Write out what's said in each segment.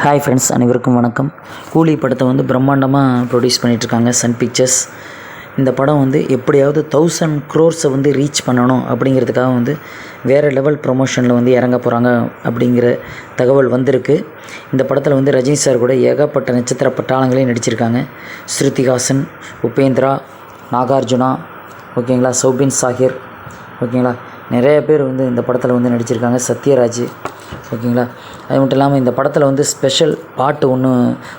Hi friends, அனைவருக்கும் வணக்கம். கூலி படத்தை வந்து பிரம்மாண்டமாக ப்ரொடியூஸ் பண்ணிகிட்ருக்காங்க சன் பிக்சர்ஸ். இந்த படம் வந்து எப்படியாவது 1000 crores வந்து ரீச் பண்ணணும் அப்படிங்கிறதுக்காக வந்து வேறு லெவல் ப்ரொமோஷனில் வந்து இறங்க போகிறாங்க அப்படிங்கிற தகவல் வந்திருக்கு. இந்த படத்தில் வந்து ரஜினி சார் கூட ஏகப்பட்ட நட்சத்திர பட்டாளங்களே நடிச்சிருக்காங்க. ஸ்ருதிஹாசன், உபேந்திரா, நாகார்ஜுனா, ஓகேங்களா, சௌபின் சாஹிர், ஓகேங்களா, நிறைய பேர் வந்து இந்த படத்தில் வந்து நடிச்சிருக்காங்க. சத்யராஜ், ஓகேங்களா. அது மட்டும் இல்லாமல் இந்த படத்தில் வந்து ஸ்பெஷல் பாட்டு ஒன்று,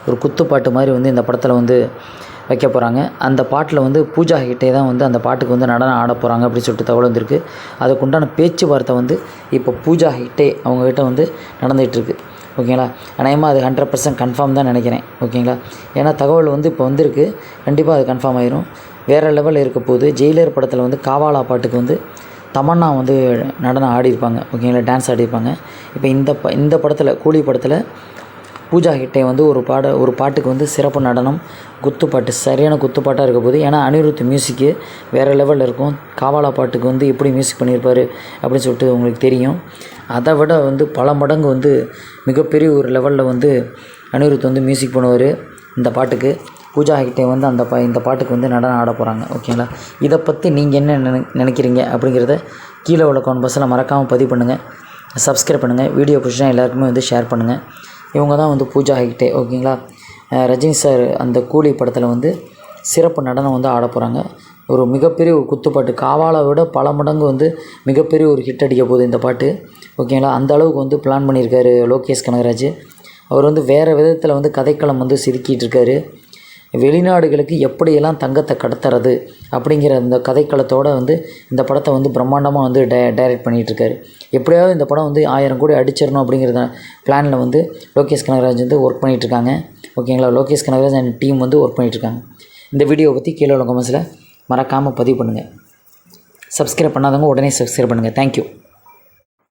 ஒரு குத்து பாட்டு மாதிரி வந்து இந்த படத்தில் வந்து வைக்க போகிறாங்க. அந்த பாட்டில் வந்து பூஜா ஹெக்டே தான் வந்து அந்த பாட்டுக்கு வந்து நடனம் ஆட போகிறாங்க அப்படின்னு சொல்லிட்டு தகவல் வந்திருக்கு. அதுக்குண்டான பேச்சுவார்த்தை வந்து இப்போ பூஜா ஹெக்டே அவங்கக்கிட்ட வந்து நடந்துகிட்ருக்கு, ஓகேங்களா. அநேகமாக அது 100% கன்ஃபார்ம் தான் நினைக்கிறேன், ஓகேங்களா. ஏன்னா தகவல் வந்து இப்போ வந்திருக்கு, கண்டிப்பாக அது கன்ஃபார்ம் ஆயிரும். வேறு லெவலில் இருக்க போது ஜெயிலர் படத்தில் வந்து காவாலா பாட்டுக்கு வந்து தமன்னா வந்து நடனம் ஆடிருப்பாங்க, ஓகேங்களா, டான்ஸ் ஆடிருப்பாங்க. இப்போ இந்த படத்தில், கூலி படத்தில் பூஜா ஹெக்டே வந்து ஒரு பாட்டுக்கு வந்து சிறப்பு நடனம், குத்துப்பாட்டு, சரியான குத்துப்பாட்டாக இருக்க போது. ஏன்னா அனிருத் மியூசிக்கு வேறு லெவலில் இருக்கும். காவாலா பாட்டுக்கு வந்து எப்படி மியூசிக் பண்ணியிருப்பார் அப்படின்னு சொல்லிட்டு உங்களுக்கு தெரியும். அதை விட வந்து பல மடங்கு வந்து மிகப்பெரிய ஒரு லெவலில் வந்து அனிருத் வந்து மியூசிக் பண்ணுவார் இந்த பாட்டுக்கு. பூஜா ஹெக்டே வந்து இந்த பாட்டுக்கு வந்து நடனம் ஆட போகிறாங்க, ஓகேங்களா. இதை பற்றி நீங்கள் என்ன நினைக்கிறீங்க அப்படிங்கிறத கீழே உள்ள கமெண்ட் பாக்ஸில் மறக்காமல் பதிவு பண்ணுங்கள். சப்ஸ்கிரைப் பண்ணுங்கள். வீடியோ பிடிச்சா எல்லாருக்குமே வந்து ஷேர் பண்ணுங்கள். இவங்க தான் வந்து பூஜா ஹெக்டே, ஓகேங்களா. ரஜினி சார் அந்த கூலி படத்தில் வந்து சிறப்பு நடனம் வந்து ஆட போகிறாங்க. ஒரு மிகப்பெரிய ஒரு குத்துப்பாட்டு, காவாலை விட பல மடங்கு வந்து மிகப்பெரிய ஒரு ஹிட் அடிக்க போகுது இந்த பாட்டு, ஓகேங்களா. அந்த அளவுக்கு வந்து பிளான் பண்ணியிருக்காரு லோகேஷ் கனகராஜ். அவர் வந்து வேறு விதத்தில் வந்து கதைக்களம் வந்து செதுக்கிட்டு இருக்காரு. வெளிநாடுகளுக்கு எப்படியெல்லாம் தங்கத்தை கடத்துறது அப்படிங்கிற அந்த கதைக்களத்தோடு வந்து இந்த படத்தை வந்து பிரம்மாண்டமாக வந்து டைரக்ட் பண்ணிகிட்ருக்காரு. எப்படியாவது இந்த படம் வந்து 1000 கோடி அடிச்சிடணும் அப்படிங்கிற பிளானில் வந்து லோகேஷ் கனகராஜ் வந்து ஒர்க் பண்ணிகிட்ருக்காங்க, ஓகேங்களா. லோகேஷ் கனகராஜ் அண்ட் டீம் வந்து ஒர்க் பண்ணிகிட்ருக்காங்க. இந்த வீடியோவை பற்றி கீழே உள்ள கமெண்ட்ஸில் மறக்காமல் பதிவு பண்ணுங்கள். சப்ஸ்கிரைப் பண்ணாதவங்க உடனே சப்ஸ்கிரைப் பண்ணுங்கள். தேங்க்யூ.